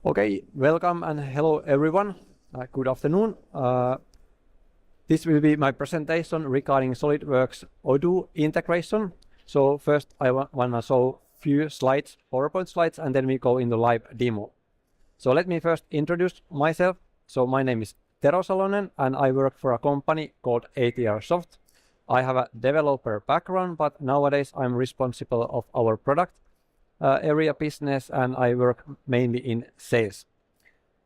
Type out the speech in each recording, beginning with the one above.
Okay, welcome and hello everyone. Good afternoon. This will be my presentation regarding SolidWorks Odoo integration. So first I want to show few slides, PowerPoint slides, and then we go into live demo. So let me first introduce myself. So my name is Tero Salonen and I work for a company called ATR Soft. I have a developer background, but nowadays I'm responsible of our product area business and I work mainly in sales.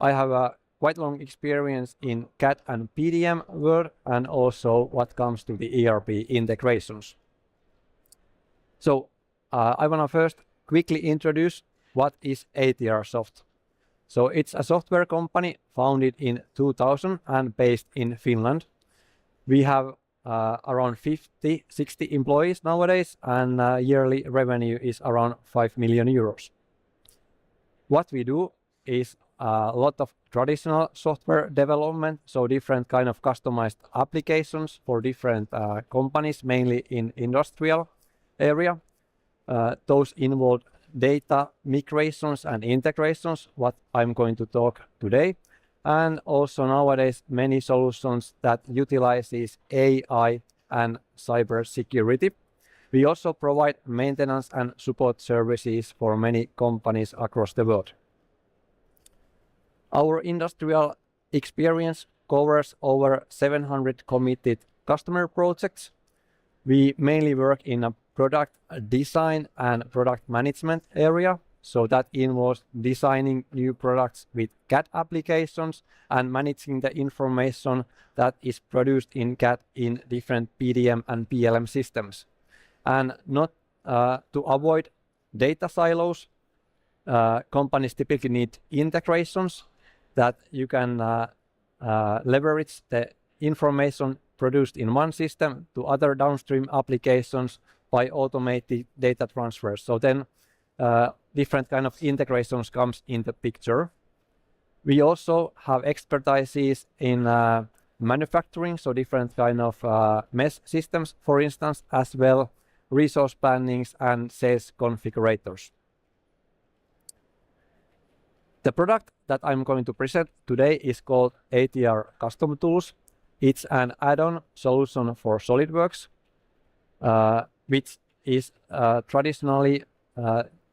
I have a quite long experience in CAD and PDM world and also what comes to the ERP integrations. So I want to first quickly introduce what is ATR Soft. So it's a software company founded in 2000 and based in Finland. We have around 50-60 employees nowadays, and yearly revenue is around 5 million euros. What we do is a lot of traditional software development, so different kind of customized applications for different companies, mainly in industrial area. Those involve data migrations and integrations, what I'm going to talk today. And also nowadays many solutions that utilizes AI and cybersecurity. We also provide maintenance and support services for many companies across the world. Our industrial experience covers over 700 committed customer projects. We mainly work in a product design and product management area. So that involves designing new products with CAD applications and managing the information that is produced in CAD in different PDM and PLM systems. And not to avoid data silos, companies typically need integrations that you can leverage the information produced in one system to other downstream applications by automated data transfers. So then different kind of integrations comes in the picture. We also have expertise in manufacturing, so different kind of mesh systems, for instance, as well resource plannings and sales configurators. The product that I'm going to present today is called ATR CustomTools. It's an add-on solution for SolidWorks, which is traditionally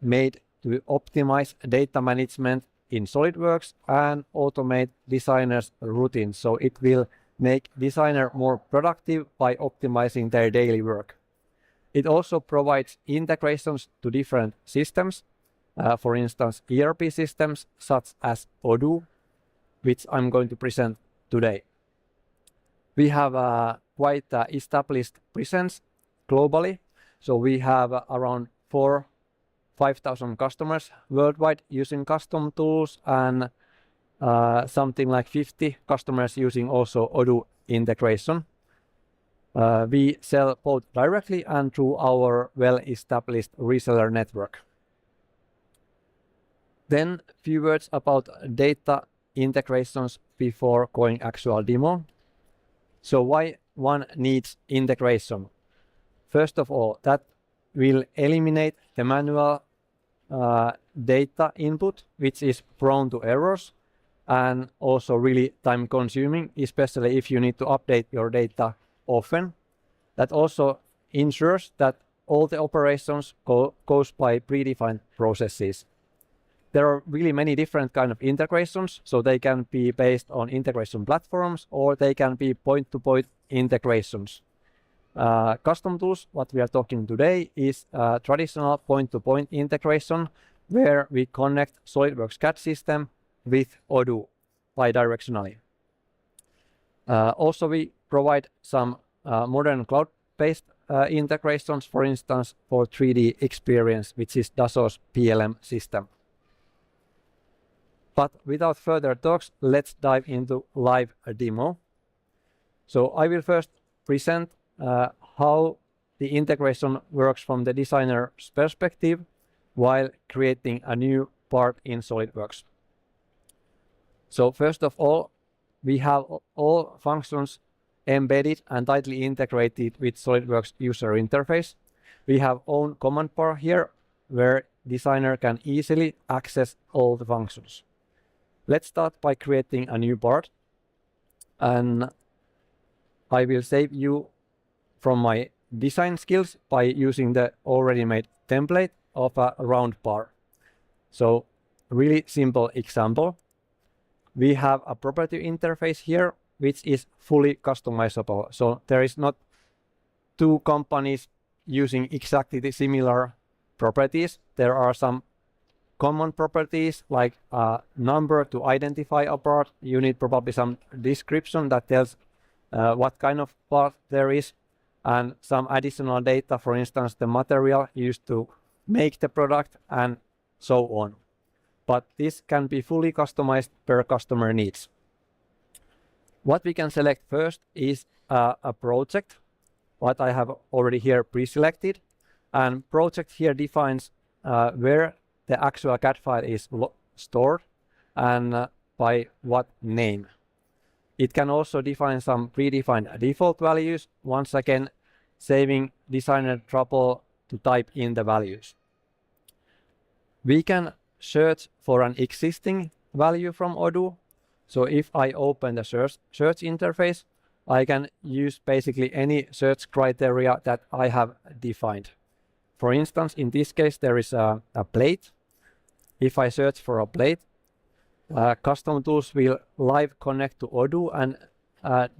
made to optimize data management in SolidWorks and automate designers' routines. So it will make designer more productive by optimizing their daily work. It also provides integrations to different systems, for instance, ERP systems such as Odoo, which I'm going to present today. We have a quite established presence globally. So we have around 5,000 customers worldwide using CustomTools and something like 50 customers using also Odoo integration. We sell both directly and through our well-established reseller network. Then a few words about data integrations before going actual demo. So why one needs integration? First of all, that will eliminate the manual data input, which is prone to errors and also really time consuming, especially if you need to update your data often. That also ensures that all the operations goes by predefined processes. There are really many different kind of integrations, so they can be based on integration platforms or they can be point-to-point integrations. CustomTools, what we are talking today, is a traditional point-to-point integration where we connect SolidWorks CAD system with Odoo bidirectionally. Also, we provide some modern cloud-based integrations, for instance, for 3D experience, which is Dassault's PLM system. But without further talks, let's dive into live demo. So I will first present how the integration works from the designer's perspective while creating a new part in SolidWorks. So first of all, we have all functions embedded and tightly integrated with SolidWorks user interface. We have own command bar here where designer can easily access all the functions. Let's start by creating a new part, and I will save you from my design skills by using the already made template of a round bar. So really simple example. We have a property interface here, which is fully customizable. So there is not two companies using exactly the similar properties. There are some common properties like a number to identify a part. You need probably some description that tells what kind of part there is, and some additional data, for instance, the material used to make the product and so on. But this can be fully customized per customer needs. What we can select first is a project, what I have already here pre-selected. And project here defines where the actual CAD file is stored and by what name. It can also define some predefined default values, once again saving designer trouble to type in the values. We can search for an existing value from Odoo. So if I open the search interface, I can use basically any search criteria that I have defined. For instance, in this case, there is a plate. If I search for a plate, CustomTools will live connect to Odoo and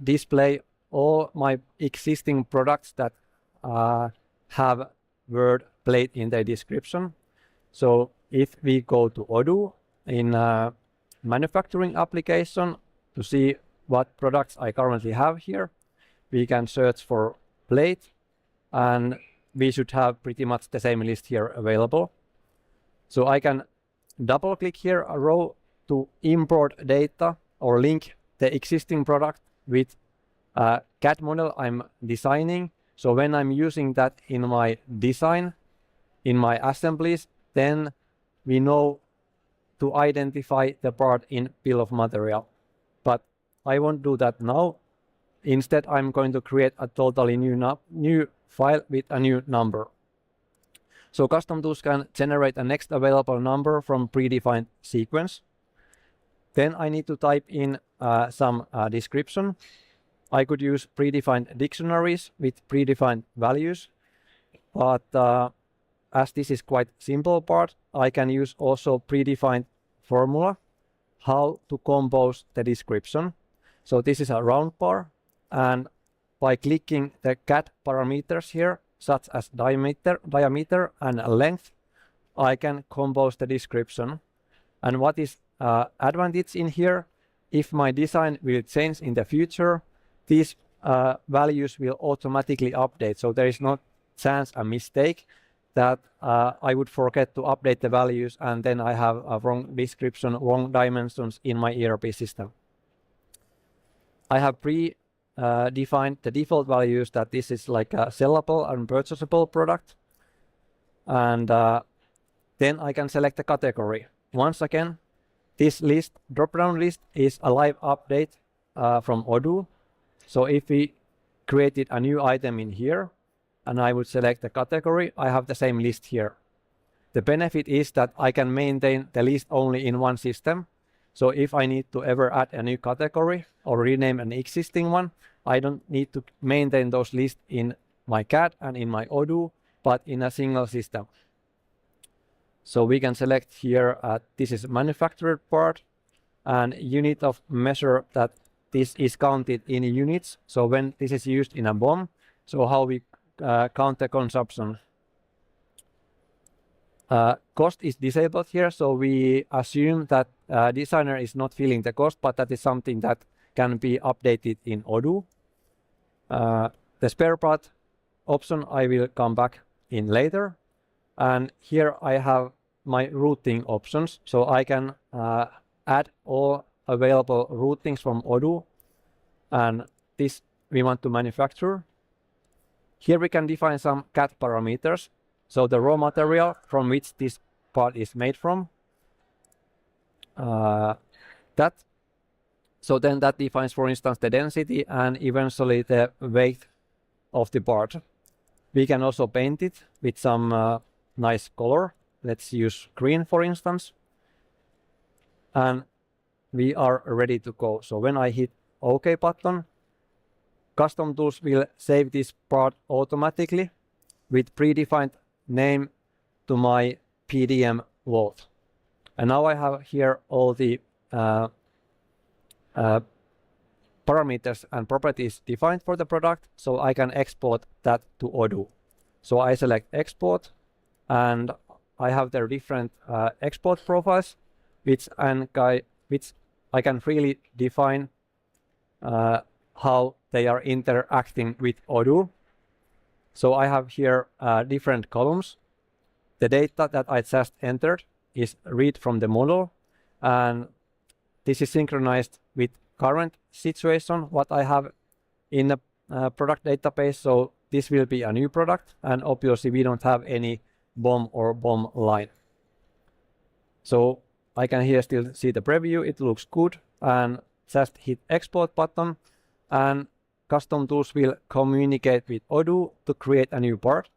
display all my existing products that have word plate in their description. So if we go to Odoo in manufacturing application to see what products I currently have here, we can search for plate, and we should have pretty much the same list here available. So I can double click here a row to import data or link the existing product with a CAD model I'm designing. So when I'm using that in my design, in my assemblies, then we know to identify the part in bill of material. But I won't do that now. Instead, I'm going to create a totally new file with a new number. So CustomTools can generate a next available number from predefined sequence. Then I need to type in some description. I could use predefined dictionaries with predefined values, but as this is quite simple part, I can use also predefined formula how to compose the description. So this is a round bar, and by clicking the CAD parameters here, such as diameter and length, I can compose the description. And what is advantage in here, if my design will change in the future, these values will automatically update. So there is no chance a mistake that I would forget to update the values and then I have a wrong description, wrong dimensions in my ERP system. I have defined the default values that this is like a sellable and purchasable product. And then I can select a category. Once again, this list, drop-down list, is a live update from Odoo. So if we created a new item in here, and I would select the category, I have the same list here. The benefit is that I can maintain the list only in one system. So if I need to ever add a new category or rename an existing one, I don't need to maintain those lists in my CAD and in my Odoo, but in a single system. So we can select here, this is manufactured part, and unit of measure that this is counted in units. So when this is used in a BOM, so how we count the consumption. Cost is disabled here, so we assume that designer is not feeling the cost, but that is something that can be updated in Odoo. The spare part option I will come back in later. And here I have my routing options, so I can add all available routings from Odoo, and this we want to manufacture. Here we can define some CAD parameters, so the raw material from which this part is made from. So then that defines, for instance, the density and eventually the weight of the part. We can also paint it with some nice color. Let's use green, for instance. And we are ready to go. So when I hit OK button, CustomTools will save this part automatically with predefined name to my PDM vault. And now I have here all the parameters and properties defined for the product, so I can export that to Odoo. So I select export, and I have the different export profiles, which I can freely define how they are interacting with Odoo. So I have here different columns. The data that I just entered is read from the model, and this is synchronized with current situation, what I have in the product database. So this will be a new product, and obviously we don't have any BOM or BOM line. So I can here still see the preview, it looks good, and just hit export button, and CustomTools will communicate with Odoo to create a new part.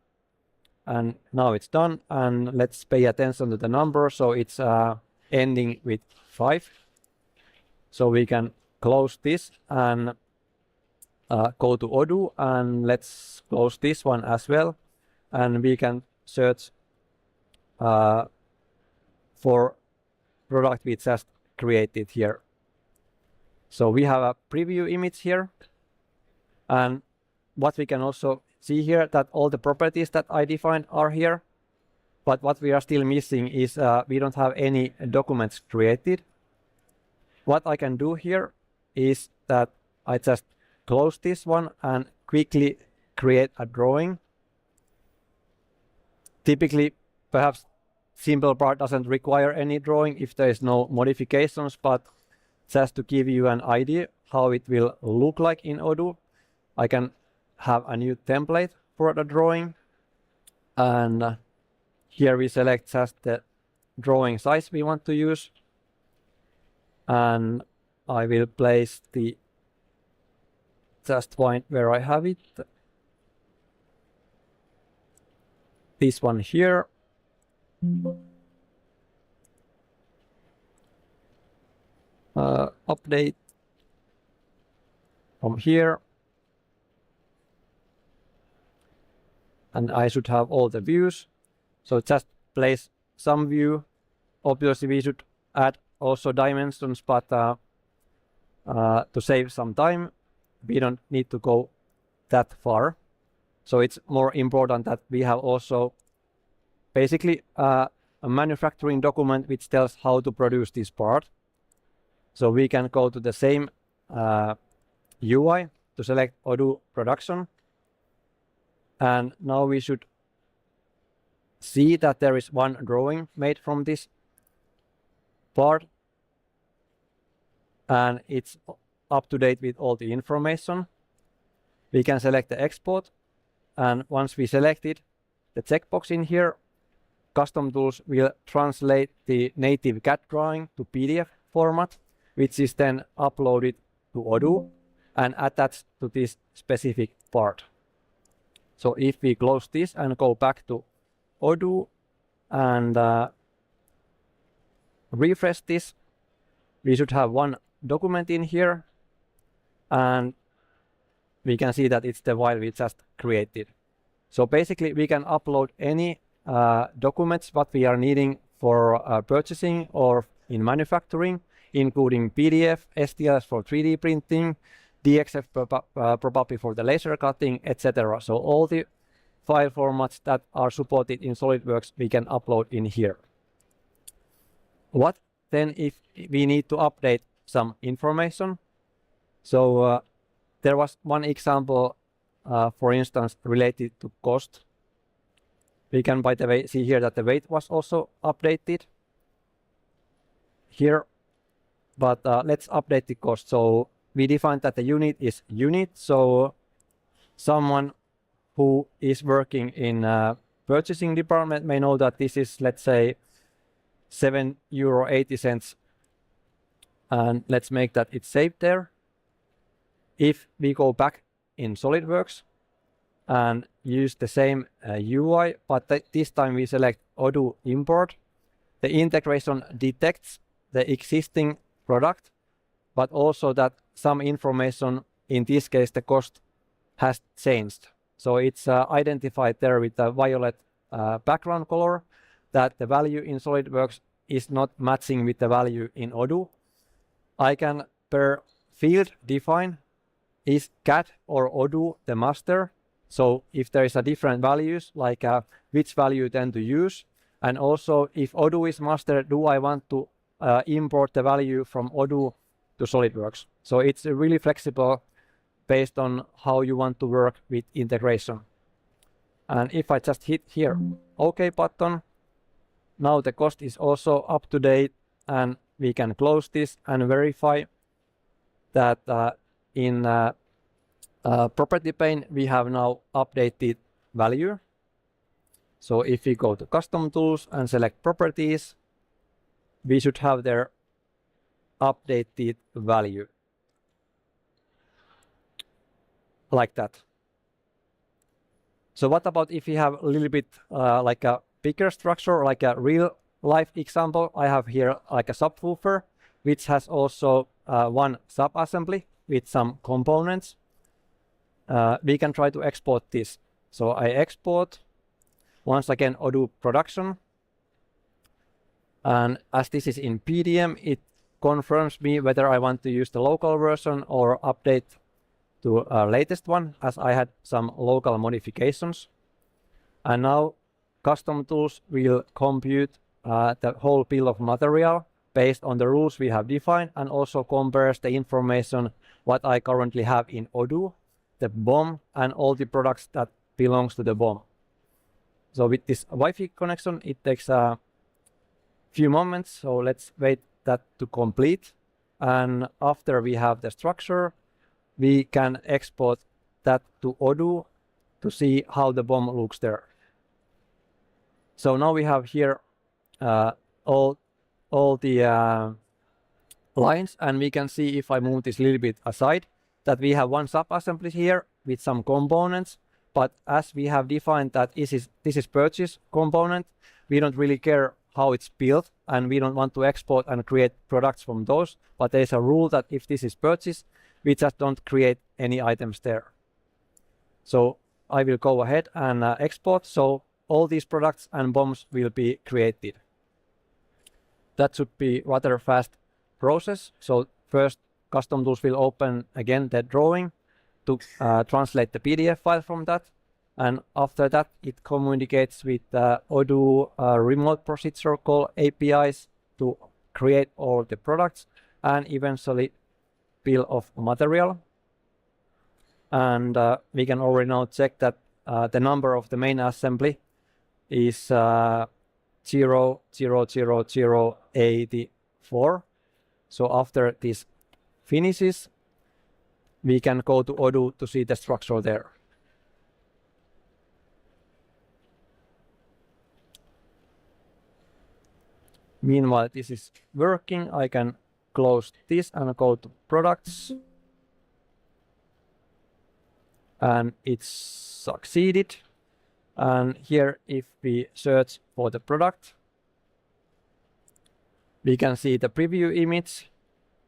And now it's done, and let's pay attention to the number. So it's ending with 5. So we can close this and go to Odoo, and let's close this one as well. And we can search for product we just created here. So we have a preview image here, and what we can also see here that all the properties that I defined are here, but what we are still missing is we don't have any documents created. What I can do here is that I just close this one and quickly create a drawing. Typically, perhaps simple part doesn't require any drawing if there is no modifications, but just to give you an idea how it will look like in Odoo, I can have a new template for the drawing, and here we select just the drawing size we want to use, and I will place the just point where I have it, this one here. Update from here, and I should have all the views. So just place some view. Obviously we should add also dimensions, but to save some time we don't need to go that far. So it's more important that we have also basically a manufacturing document which tells how to produce this part. So we can go to the same UI to select Odoo production, and now we should see that there is one drawing made from this part, and it's up to date with all the information. We can select the export, and once we selected the checkbox in here, CustomTools will translate the native CAD drawing to PDF format, which is then uploaded to Odoo and attached to this specific part. So if we close this and go back to Odoo and refresh this, we should have one document in here, and we can see that it's the file we just created. So basically we can upload any documents what we are needing for purchasing or in manufacturing, including PDF, STLs for 3D printing, DXF probably for the laser cutting, etc. So all the file formats that are supported in SolidWorks we can upload in here. What then if we need to update some information? So there was one example, for instance, related to cost. We can, by the way, see here that the weight was also updated here, but let's update the cost. So we defined that the unit is unit, so someone who is working in purchasing department may know that this is, let's say, €7.80, and let's make that it's saved there. If we go back in SolidWorks and use the same UI, but this time we select Odoo import, the integration detects the existing product, but also that some information, in this case the cost, has changed. So it's identified there with a violet background color that the value in SolidWorks is not matching with the value in Odoo. I can per field define is CAD or Odoo the master. So if there is a different values, like which value then to use, and also if Odoo is master, do I want to import the value from Odoo to SolidWorks? So it's really flexible based on how you want to work with integration. And if I just hit here OK button, now the cost is also up to date, and we can close this and verify that in property pane we have now updated value. So if we go to Custom Tools and select Properties, we should have their updated value. Like that. So what about if we have a little bit like a bigger structure, like a real life example? I have here like a subwoofer, which has also one sub-assembly with some components. We can try to export this. So I export, once again, Odoo production. And as this is in PDM, it confirms me whether I want to use the local version or update to latest one, as I had some local modifications. And now Custom Tools will compute the whole bill of material based on the rules we have defined, and also compares the information what I currently have in Odoo, the BOM, and all the products that belongs to the BOM. So with this Wi-Fi connection, it takes a few moments, so let's wait that to complete. And after we have the structure, we can export that to Odoo to see how the BOM looks there. So now we have here all the lines, and we can see, if I move this a little bit aside, that we have one sub-assembly here with some components. But as we have defined that this is purchase component, we don't really care how it's built, and we don't want to export and create products from those. But there's a rule that if this is purchase, we just don't create any items there. So I will go ahead and export. So all these products and BOMs will be created. That should be rather fast process. So first, Custom Tools will open again the drawing to translate the PDF file from that. And after that, it communicates with Odoo remote procedure called APIs to create all the products and eventually bill of material. And we can already now check that the number of the main assembly is 00084. So after this finishes, we can go to Odoo to see the structure there. Meanwhile, this is working. I can close this and go to products. And it's succeeded. And here, if we search for the product, we can see the preview image.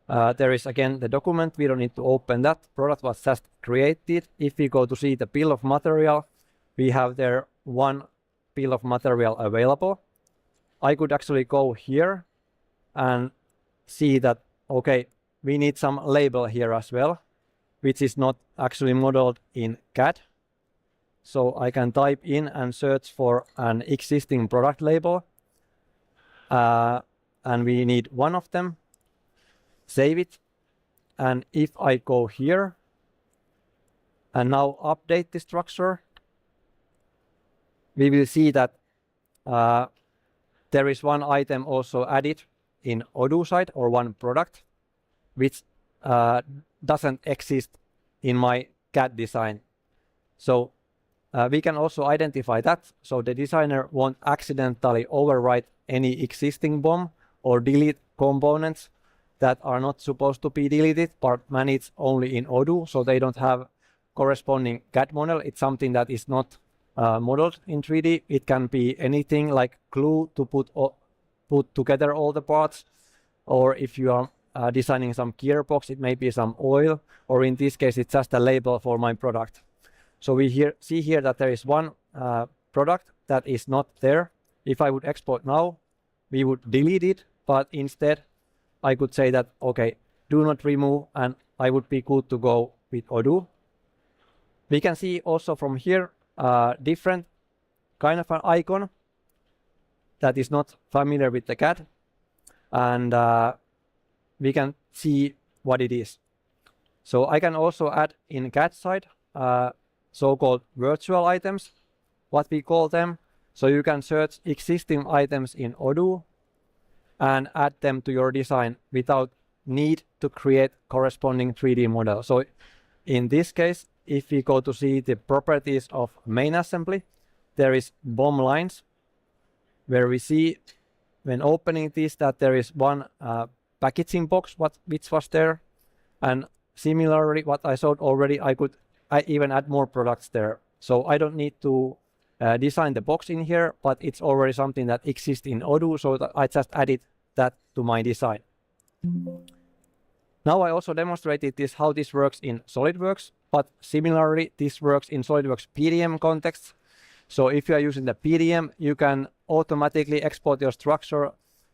There is again the document. We don't need to open that. Product was just created. If we go to see the bill of material, we have there one bill of material available. I could actually go here and see that, okay, we need some label here as well, which is not actually modeled in CAD. So I can type in and search for an existing product label. And we need one of them. Save it. And if I go here and now update the structure, we will see that there is one item also added in Odoo side, or one product, which doesn't exist in my CAD design. So we can also identify that, so the designer won't accidentally overwrite any existing BOM or delete components that are not supposed to be deleted but managed only in Odoo, so they don't have corresponding CAD model. It's something that is not modeled in 3D. It can be anything like glue to put together all the parts, or if you are designing some gearbox, it may be some oil, or in this case, it's just a label for my product. So we see here that there is one product that is not there. If I would export now, we would delete it, but instead I could say that, okay, do not remove, and I would be good to go with Odoo. We can see also from here different kind of an icon that is not familiar with the CAD, and we can see what it is. So I can also add in CAD side so-called virtual items, what we call them. So you can search existing items in Odoo and add them to your design without need to create corresponding 3D model. So in this case, if we go to see the properties of main assembly, there is BOM lines, where we see when opening this that there is one packaging box which was there, and similarly what I showed already, I even add more products there. So I don't need to design the box in here, but it's already something that exists in Odoo, so that I just added that to my design. Now I also demonstrated this how this works in SolidWorks, but similarly this works in SolidWorks PDM context. So if you are using the PDM, you can automatically export your structure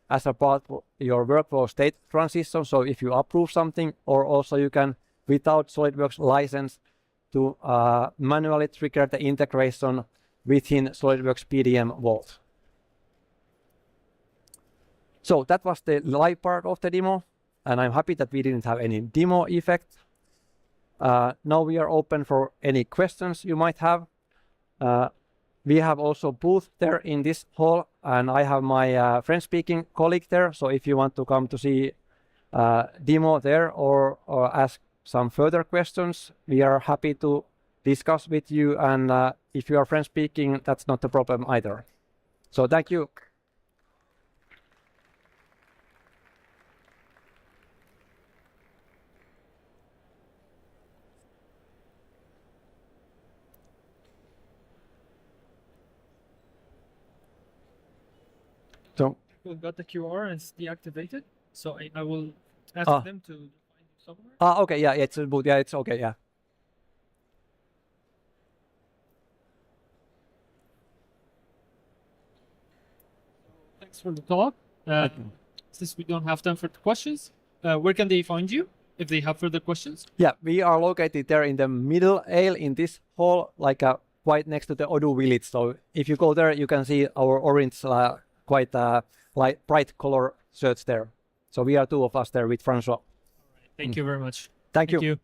as a part of your workflow state transition. So if you approve something, or also you can, without SolidWorks license, to manually trigger the integration within SolidWorks PDM Vault. So that was the live part of the demo, and I'm happy that we didn't have any demo effect. Now we are open for any questions you might have. We have also booth there in this hall, and I have my French-speaking colleague there. So if you want to come to see demo there or ask some further questions, we are happy to discuss with you. And if you are French-speaking, that's not a problem either. So thank you. So We've got the QR and it's deactivated, so I will ask them to find you somewhere. okay, yeah, it's a boot. Yeah, it's okay, yeah. Thanks for the talk. Since we don't have time for the questions, where can they find you if they have further questions? Yeah, we are located there in the middle aisle in this hall, like quite next to the Odoo village. So if you go there, you can see our orange, quite light, bright color shirts there. So we are two of us there with Francois. All right. Thank you very much. Thank you. You.